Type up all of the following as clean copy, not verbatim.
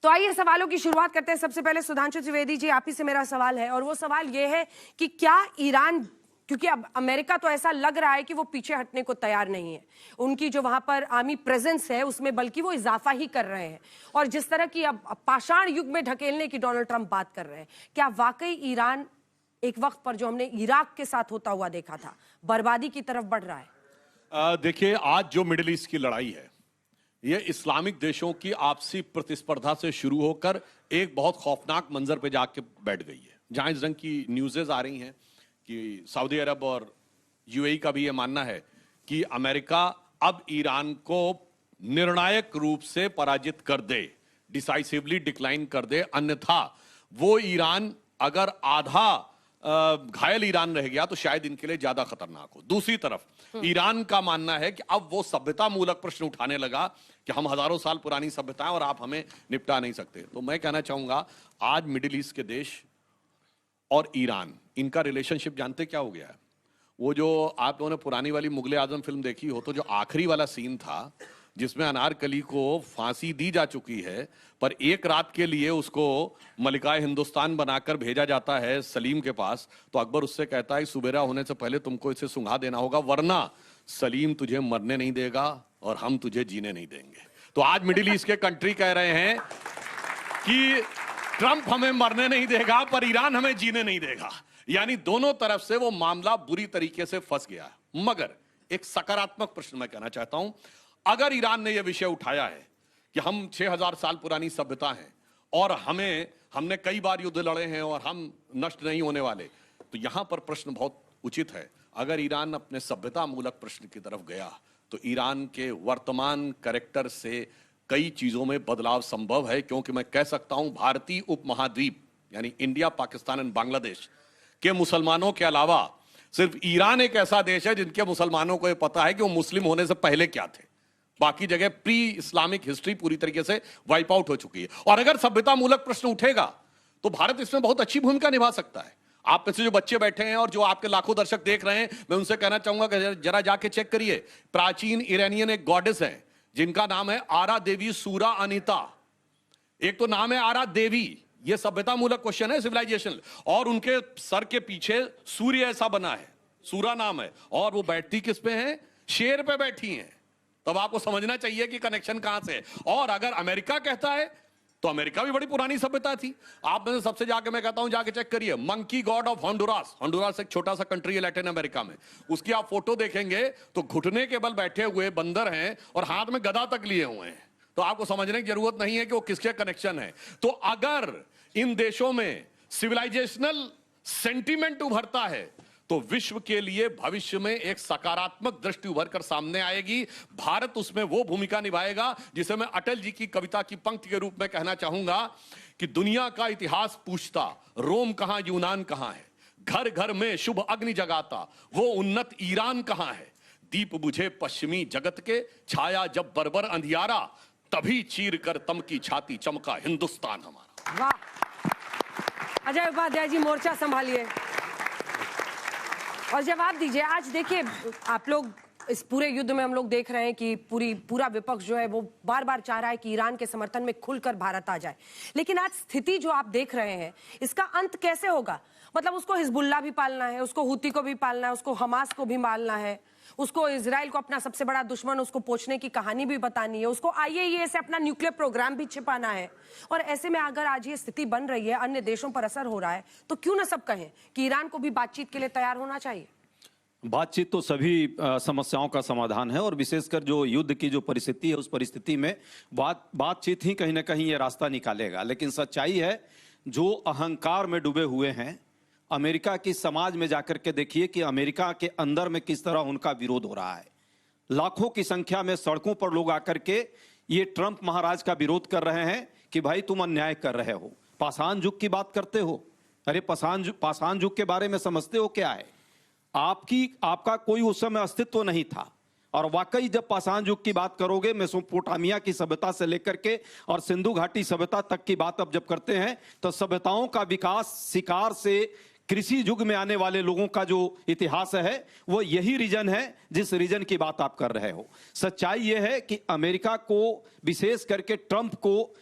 तो आइए सवालों की शुरुआत करते हैं। सबसे पहले सुधांशु त्रिवेदी जी, आप ही से मेरा सवाल है और वो सवाल ये है कि क्या ईरान, क्योंकि अब अमेरिका तो ऐसा लग रहा है कि वो पीछे हटने को तैयार नहीं है, उनकी जो वहां पर आर्मी प्रेजेंस है उसमें बल्कि वो इजाफा ही कर रहे हैं, और जिस तरह की अब पाषाण युग में ढकेलने की डोनाल्ड ट्रंप बात कर रहे हैं, क्या वाकई ईरान एक वक्त पर जो हमने इराक के साथ होता हुआ देखा था, बर्बादी की तरफ बढ़ रहा है? देखिए, आज जो मिडिल ईस्ट की लड़ाई है ये इस्लामिक देशों की आपसी प्रतिस्पर्धा से शुरू होकर एक बहुत खौफनाक मंजर पे जाके बैठ गई है, जहां इस रंग की न्यूज़ेस आ रही हैं कि सऊदी अरब और यूएई का भी ये मानना है कि अमेरिका अब ईरान को निर्णायक रूप से पराजित कर दे, डिसाइसिवली डिक्लाइन कर दे, अन्यथा वो ईरान अगर आधा घायल ईरान रह गया तो शायद इनके लिए ज्यादा खतरनाक हो। दूसरी तरफ ईरान का मानना है कि अब वो सभ्यता मूलक प्रश्न उठाने लगा कि हम हजारों साल पुरानी सभ्यताएं और आप हमें निपटा नहीं सकते। तो मैं कहना चाहूंगा, आज मिडिल ईस्ट के देश और ईरान, इनका रिलेशनशिप जानते क्या हो गया है? वो जो आप लोगों ने पुरानी वाली मुगले आजम फिल्म देखी हो तो जो आखिरी वाला सीन था जिसमें अनारकली को फांसी दी जा चुकी है, पर एक रात के लिए उसको मलिकाए हिंदुस्तान बनाकर भेजा जाता है सलीम के पास, तो अकबर उससे कहता है सुबेरा होने से पहले तुमको इसे सुंघा देना होगा, वरना सलीम तुझे मरने नहीं देगा और हम तुझे जीने नहीं देंगे। तो आज मिडिल ईस्ट के कंट्री कह रहे हैं कि ट्रंप हमें मरने नहीं देगा पर ईरान हमें जीने नहीं देगा, यानी दोनों तरफ से वो मामला बुरी तरीके से फंस गया। मगर एक सकारात्मक प्रश्न मैं कहना चाहता हूं, अगर ईरान ने यह विषय उठाया है कि हम 6000 साल पुरानी सभ्यता हैं और हमने कई बार युद्ध लड़े हैं और हम नष्ट नहीं होने वाले, तो यहां पर प्रश्न बहुत उचित है। अगर ईरान अपने सभ्यता मूलक प्रश्न की तरफ गया तो ईरान के वर्तमान कैरेक्टर से कई चीजों में बदलाव संभव है, क्योंकि मैं कह सकता हूं भारतीय उपमहाद्वीप यानी इंडिया, पाकिस्तान एंड बांग्लादेश के मुसलमानों के अलावा सिर्फ ईरान एक ऐसा देश है जिनके मुसलमानों को यह पता है कि वो मुस्लिम होने से पहले क्या थे। बाकी जगह प्री इस्लामिक हिस्ट्री पूरी तरीके से वाइप आउट हो चुकी है। और अगर सभ्यता मूलक प्रश्न उठेगा तो भारत इसमें बहुत अच्छी भूमिका निभा सकता है। आप में से जो बच्चे बैठे हैं और जो आपके लाखों दर्शक देख रहे हैं, मैं उनसे कहना चाहूंगा कि जरा जाके चेक करिए। प्राचीन ईरानियन एक गॉडेस है जिनका नाम है आरा देवी सूरा अनिता। एक तो नाम है आरा देवी, ये सभ्यता मूलक क्वेश्चन है, सिविलाइजेशन, और उनके सर के पीछे सूर्य ऐसा बना है, सूरा नाम है, और वो बैठती किस पे है? शेर पे बैठी हैं। तब आपको समझना चाहिए कि कनेक्शन कहां से है। और अगर अमेरिका कहता है तो अमेरिका भी बड़ी पुरानी सभ्यता थी। आप में से सबसे जाके मैं कहता हूं जाके चेक करिए, monkey God of Honduras. Honduras एक छोटा सा कंट्री है लैटिन अमेरिका में, उसकी आप फोटो देखेंगे तो घुटने के बल बैठे हुए बंदर हैं और हाथ में गदा तक लिए हुए हैं। तो आपको समझने की जरूरत नहीं है कि वो किसके कनेक्शन है। तो अगर इन देशों में सिविलाइजेशनल सेंटीमेंट उभरता है तो विश्व के लिए भविष्य में एक सकारात्मक दृष्टि उभर कर सामने आएगी। भारत उसमें वो भूमिका निभाएगा जिसे मैं अटल जी की कविता की पंक्ति के रूप में कहना चाहूंगा कि दुनिया का इतिहास पूछता, रोम कहां यूनान कहां है, घर घर में शुभ अग्नि जगाता, वो उन्नत ईरान कहां है, दीप बुझे पश्चिमी जगत के, छाया जब बर्बर अंधियारा, तभी चीर कर तम की छाती चमका हिंदुस्तान हमारा। वाह, अजय उपाध्याय जी मोर्चा संभालिए और जवाब दीजिए। आज देखिए, आप लोग इस पूरे युद्ध में हम लोग देख रहे हैं कि पूरा विपक्ष जो है वो बार बार चाह रहा है कि ईरान के समर्थन में खुलकर भारत आ जाए, लेकिन आज स्थिति जो आप देख रहे हैं इसका अंत कैसे होगा? मतलब उसको हिजबुल्लाह भी पालना है, उसको हुती को भी पालना है, उसको हमास को भी पालना है, उसको इजराइल को अपना सबसे बड़ा दुश्मन उसको पोंछने की कहानी भी बतानी है, उसको आईएईए से अपना न्यूक्लियर प्रोग्राम भी छिपाना है। और ऐसे में अगर आज ये स्थिति बन रही है, अन्य देशों पर असर हो रहा है, तो क्यों ना सब कहें कि ईरान को भी बातचीत के लिए तैयार होना चाहिए? बातचीत तो सभी समस्याओं का समाधान है, और विशेषकर जो युद्ध की जो परिस्थिति है उस परिस्थिति में बातचीत ही कहीं ना कहीं ये रास्ता निकालेगा। लेकिन सच्चाई है, जो अहंकार में डूबे हुए हैं, अमेरिका की समाज में जाकर के देखिए कि अमेरिका के अंदर में किस तरह उनका विरोध हो रहा है। लाखों की संख्या में सड़कों पर लोग आकर के ये ट्रंप महाराज का विरोध कर रहे हैं कि भाई तुम अन्याय कर रहे हो, पाषाण युग की बात करते हो। अरे पाषाण युग के बारे में समझते हो क्या है? आपका कोई उस समय अस्तित्व नहीं था। और वाकई जब पाषाण युग की बात करोगे, मेसोपोटामिया की सभ्यता से लेकर के और सिंधु घाटी सभ्यता तक की बात अब जब करते हैं तो सभ्यताओं का विकास शिकार से कृषि युग में आने वाले लोगों का जो इतिहास है वो यही रीजन है जिस रीजन की बात आप कर रहे हो। सच्चाई यह है कि अमेरिका को, विशेष करके ट्रंप को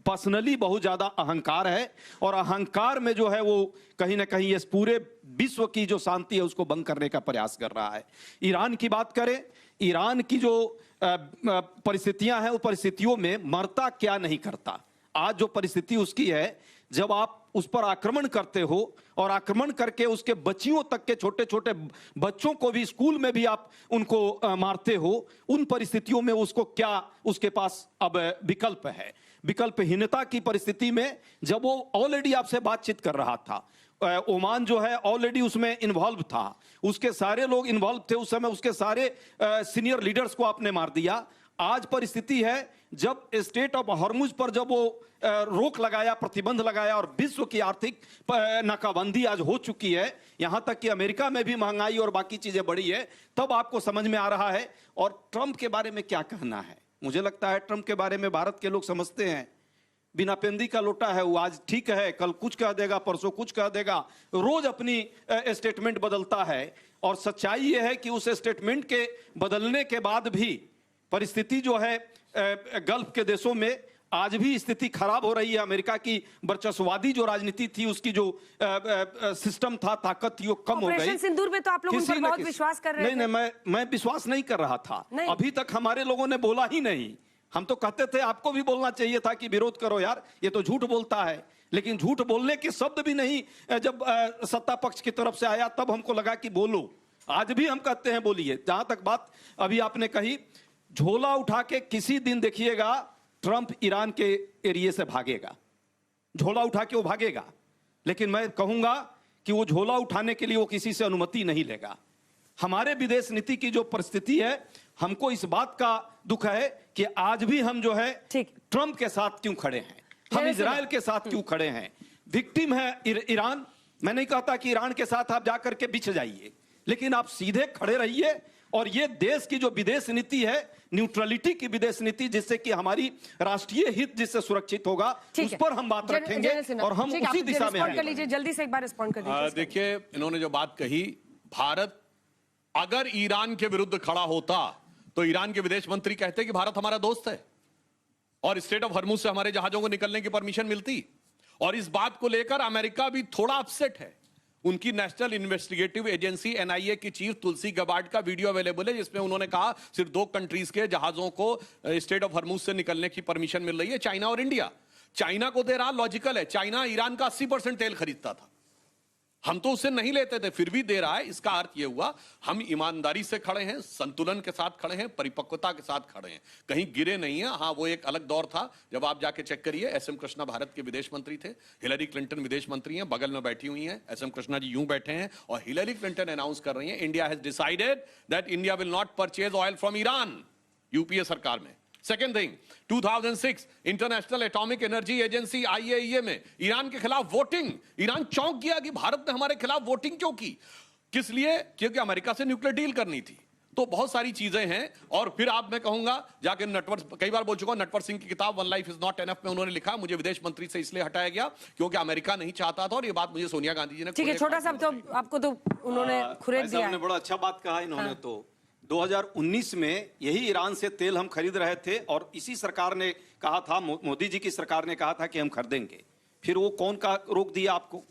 पर्सनली बहुत ज्यादा अहंकार है, और अहंकार में जो है वो कहीं ना कहीं इस पूरे विश्व की जो शांति है उसको भंग करने का प्रयास कर रहा है। ईरान की बात करें, ईरान की जो परिस्थितियां हैं, वो परिस्थितियों में मरता क्या नहीं करता। आज जो परिस्थिति उसकी है, जब आप उस पर आक्रमण करते हो और आक्रमण करके उसके बच्चियों तक के छोटे छोटे बच्चों को भी स्कूल में भी आप उनको मारते हो, उन परिस्थितियों में उसको क्या उसके पास अब विकल्प है। विकल्पहीनता की परिस्थिति में जब वो ऑलरेडी आपसे बातचीत कर रहा था, ओमान जो है ऑलरेडी उसमें इन्वॉल्व था, उसके सारे लोग इन्वॉल्व थे उस समय, उसके सारे सीनियर लीडर्स को आपने मार दिया। आज परिस्थिति है जब स्टेट ऑफ हॉर्मुज पर जब वो रोक लगाया, प्रतिबंध लगाया और विश्व की आर्थिक नाकाबंदी आज हो चुकी है, यहां तक कि अमेरिका में भी महंगाई और बाकी चीजें बढ़ी है, तब आपको समझ में आ रहा है। और ट्रंप के बारे में क्या कहना है, मुझे लगता है ट्रंप के बारे में भारत के लोग समझते हैं, बिना पेंदी का लोटा है वो। आज ठीक है, कल कुछ कह देगा, परसों कुछ कह देगा, रोज अपनी स्टेटमेंट बदलता है। और सच्चाई ये है कि उस स्टेटमेंट के बदलने के बाद भी परिस्थिति जो है गल्फ के देशों में आज भी स्थिति खराब हो रही है। अमेरिका की वर्चस्ववादी जो राजनीति थी, उसकी जो सिस्टम था, ताकत थी, वो कम हो गई। ऑपरेशन सिंदूर में तो आप लोग उन पर बहुत विश्वास कर रहे थे। नहीं, मैं विश्वास नहीं कर रहा था। अभी तक हमारे लोगों ने बोला ही नहीं। हम तो कहते थे आपको भी बोलना चाहिए था कि विरोध करो यार, ये तो झूठ बोलता है। लेकिन झूठ बोलने के शब्द भी नहीं जब सत्ता पक्ष की तरफ से आया, तब हमको लगा कि बोलो। आज भी हम कहते हैं बोलिए। जहां तक बात अभी आपने कही, झोला उठा के किसी दिन देखिएगा ट्रंप ईरान के एरिया से भागेगा, झोला उठा के वो भागेगा। लेकिन मैं कहूंगा कि वो झोला उठाने के लिए वो किसी से अनुमति नहीं लेगा। हमारे विदेश नीति की जो परिस्थिति है, हमको इस बात का दुख है कि आज भी हम जो है ट्रंप के साथ क्यों खड़े हैं, हम इजराइल के साथ क्यों खड़े हैं। विक्टिम है ईरान। मैं नहीं कहता कि ईरान के साथ आप जाकर के बिछ जाइए, लेकिन आप सीधे खड़े रहिए। और ये देश की जो विदेश नीति है, न्यूट्रलिटी की विदेश नीति, जिससे कि हमारी राष्ट्रीय हित जिससे सुरक्षित होगा, उस पर हम बात रखेंगे और हम उसी दिशा में आगे बढ़ेंगे। जल्दी से एक बार रिस्पॉन्ड कर दीजिए। देखिए, इन्होंने जो बात कही, भारत अगर ईरान के विरुद्ध खड़ा होता तो ईरान के विदेश मंत्री कहते कि भारत हमारा दोस्त है और स्टेट ऑफ हॉर्मुज से हमारे जहाजों को निकलने की परमिशन मिलती। और इस बात को लेकर अमेरिका भी थोड़ा अपसेट है। उनकी नेशनल इन्वेस्टिगेटिव एजेंसी एनआईए की चीफ तुलसी गबार्ड का वीडियो अवेलेबल है, जिसमें उन्होंने कहा सिर्फ 2 कंट्रीज के जहाजों को स्टेट ऑफ हॉर्मुज से निकलने की परमिशन मिल रही है, चाइना और इंडिया। चाइना को दे रहा, लॉजिकल है, चाइना ईरान का 80% तेल खरीदता था, हम तो उससे नहीं लेते थे, फिर भी दे रहा है। इसका अर्थ यह हुआ हम ईमानदारी से खड़े हैं, संतुलन के साथ खड़े हैं, परिपक्वता के साथ खड़े हैं, कहीं गिरे नहीं है। हाँ, वो एक अलग दौर था जब आप जाके चेक करिए, एसएम कृष्णा भारत के विदेश मंत्री थे, हिलरी क्लिंटन विदेश मंत्री हैं, बगल में बैठी हुई हैं, एसएम कृष्णा जी यूं बैठे हैं और हिलरी क्लिंटन अनाउंस कर रही हैं, India has decided that India will not purchase oil from Iran, UPA सरकार में। Second thing, 2006 international atomic energy agency IAEA में ईरान के खिलाफ वोटिंग। ईरान चौंक गया कि भारत ने हमारे खिलाफ वोटिंग क्यों की। किस लिए? क्योंकि अमेरिका से न्यूक्लियर डील करनी थी। तो बहुत सारी चीजें हैं। और फिर आप, मैं कहूंगा, जाके नटवर, कई बार बोल चुका हूं, नटवर सिंह की किताब one life is not enough में उन्होंने लिखा, मुझे विदेश मंत्री से इसलिए हटाया गया क्योंकि अमेरिका नहीं चाहता था, और ये बात मुझे सोनिया गांधी जी ने। ठीक है, छोटा सा तो आपको तो उन्होंने खुरेद दिया। बड़ा अच्छा बात कहा इन्होंने। तो 2019 में यही ईरान से तेल हम खरीद रहे थे और इसी सरकार ने कहा था, मोदी जी की सरकार ने कहा था कि हम खरीदेंगे। फिर वो कौन का रोक दिया आपको?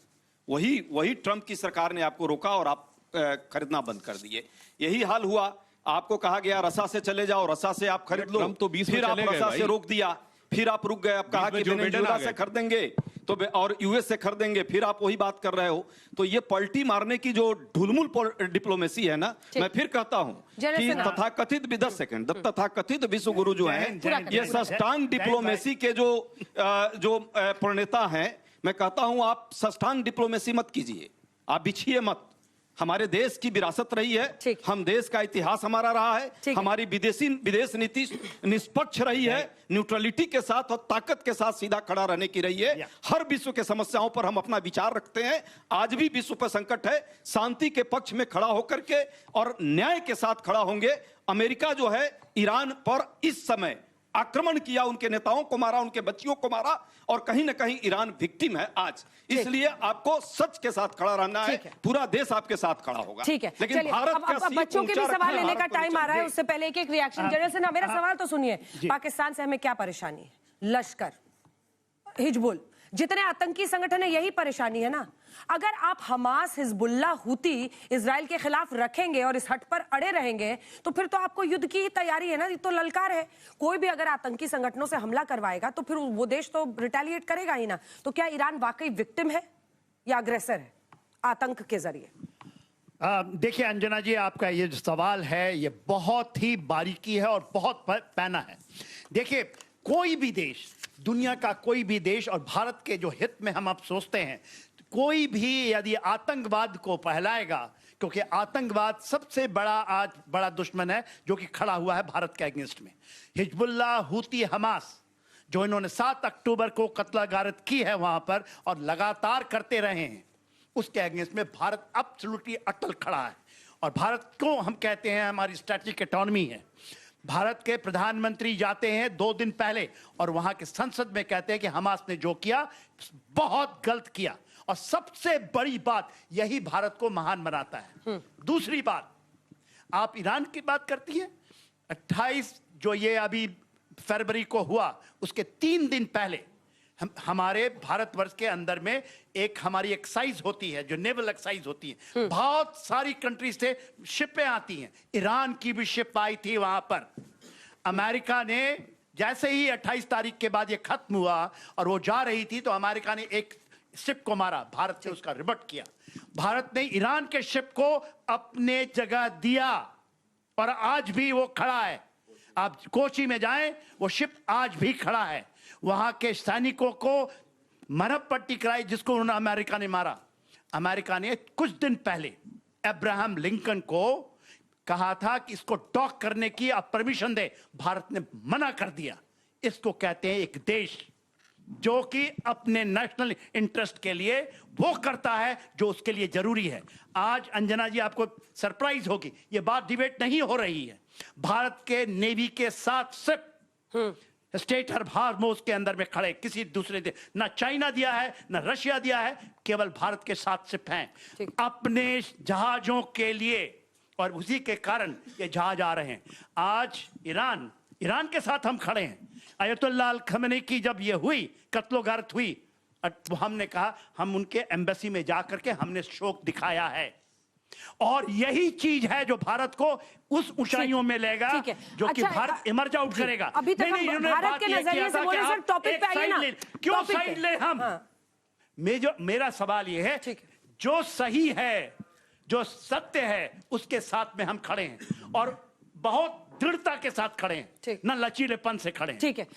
वही ट्रंप की सरकार ने आपको रोका और आप खरीदना बंद कर दिए। यही हाल हुआ, आपको कहा गया रसा से चले जाओ, रसा से आप खरीद लो, तो 20 फिर आप रसा से रोक दिया, फिर आप रुक गए, आप कहा कि वेनेजुएला से खरीदेंगे तो और यूएस से खरीदेंगे, फिर आप वही बात कर रहे हो। तो ये पलटी मारने की जो ढुलमुल डिप्लोमेसी है ना, मैं फिर कहता हूं कि तथाकथित 10 सेकंड तथाकथित विश्व गुरु जो हैं, ये सष्टांग डिप्लोमेसी के जो प्रणेता हैं, मैं कहता हूं आप सष्टांग डिप्लोमेसी मत कीजिए, आप बिछिए मत। हमारे देश की विरासत रही है, हम देश का इतिहास हमारा रहा है, हमारी विदेश नीति निष्पक्ष रही है, न्यूट्रलिटी के साथ और ताकत के साथ सीधा खड़ा रहने की रही है। हर विश्व के समस्याओं पर हम अपना विचार रखते हैं। आज भी विश्व पर संकट है, शांति के पक्ष में खड़ा होकर के और न्याय के साथ खड़ा होंगे। अमेरिका जो है ईरान पर इस समय आक्रमण किया, उनके नेताओं को मारा, उनके बच्चियों को मारा, और कहीं ना कहीं ईरान विक्टिम है आज। इसलिए आपको सच के साथ खड़ा रहना है, पूरा देश आपके साथ खड़ा होगा। ठीक है, लेकिन भारत अब बच्चों के भी सवाल लेने का टाइम आ रहा है, उससे पहले एक रिएक्शन। जनरल सिन्हा, मेरा सवाल तो सुनिए, पाकिस्तान से हमें क्या परेशानी है? लश्कर, हिजबुल, जितने आतंकी संगठन है, यही परेशानी है ना। अगर आप हमास, हिजबुल्लाह, हूती इजराइल के खिलाफ रखेंगे और इस हट पर अड़े रहेंगे तो फिर तो आपको युद्ध की ही तैयारी है ना। ये तो ललकार है। कोई भी अगर आतंकी संगठनों से हमला करवाएगा तो फिर वो देश तो रिटेलिएट करेगा ही ना। तो क्या ईरान वाकई विक्टिम है या अग्रेसर है आतंक के जरिए? देखिए अंजना जी, आपका ये जो सवाल है ये बहुत ही बारीकी है और बहुत पैना है। देखिए, कोई भी देश, दुनिया का कोई भी देश, और भारत के जो हित में हम अब सोचते हैं, कोई भी यदि आतंकवाद को फैलाएगा, क्योंकि आतंकवाद सबसे बड़ा दुश्मन है जो कि खड़ा हुआ है भारत के अगेंस्ट में। हिजबुल्लाह, हूती, हमास, जो इन्होंने 7 अक्टूबर को कत्ल-गारत की है वहां पर और लगातार करते रहे हैं, उसके अगेंस्ट में भारत एब्सोल्युटली अटल खड़ा है। और भारत को हम कहते हैं हमारी स्ट्रैटेजिक ऑटोनॉमी है। भारत के प्रधानमंत्री जाते हैं 2 दिन पहले और वहां के संसद में कहते हैं कि हमास ने जो किया बहुत गलत किया। और सबसे बड़ी बात यही भारत को महान बनाता है। दूसरी बात, आप ईरान की बात करती हैं, 28 जो ये अभी फरवरी को हुआ, उसके 3 दिन पहले हमारे भारतवर्ष के अंदर में एक हमारी एक्साइज होती है, जो नेवल एक्साइज होती है। बहुत सारी कंट्रीज से शिपें आती हैं। ईरान की भी शिप आई थी वहां पर। अमेरिका ने जैसे ही 28 तारीख के बाद ये खत्म हुआ और वो जा रही थी, तो अमेरिका ने एक शिप को मारा, भारत से उसका रिबट किया। भारत ने ईरान के शिप को अपने जगह दिया और आज भी वो खड़ा है। आप कोची में जाएं, वो शिप आज भी खड़ा है। वहां के सैनिकों को मरहम पट्टी कराई जिसको उन्होंने अमेरिका ने मारा। अमेरिका ने कुछ दिन पहले अब्राहम लिंकन को कहा था कि इसको डॉक करने की आप परमिशन दे, भारत ने मना कर दिया। इसको कहते हैं एक देश जो कि अपने नेशनल इंटरेस्ट के लिए वो करता है जो उसके लिए जरूरी है। आज अंजना जी, आपको सरप्राइज होगी, ये बात डिबेट नहीं हो रही है। भारत के नेवी के 7 शिप स्टेट हार्मोज के अंदर में खड़े, किसी दूसरे देश, ना चाइना दिया है ना रशिया दिया है, केवल भारत के 7 शिप हैं अपने जहाजों के लिए। और उसी के कारण ये जहाज आ रहे हैं। आज ईरान के साथ हम खड़े हैं। अयतुल्लाह अल खमेनी की जब ये हुई, कत्लो-गारत हुई, तो हमने कहा, हम उनके एम्बेसी में जाकर के हमने शोक दिखाया है। और यही चीज है जो भारत को उस ऊंचाइयों में लेगा जो कि भारत इमर्ज आउट करेगा। अभी तक हम भारत के नजरिए से बोले सर, टॉपिक पे आइए ना। क्यों साइड ले हम? मेरा सवाल ये है, जो सही है, जो सत्य है, उसके साथ में हम खड़े हैं और बहुत दृढ़ता के साथ खड़े हैं, ना लचीलेपन से खड़े हैं। ठीक है।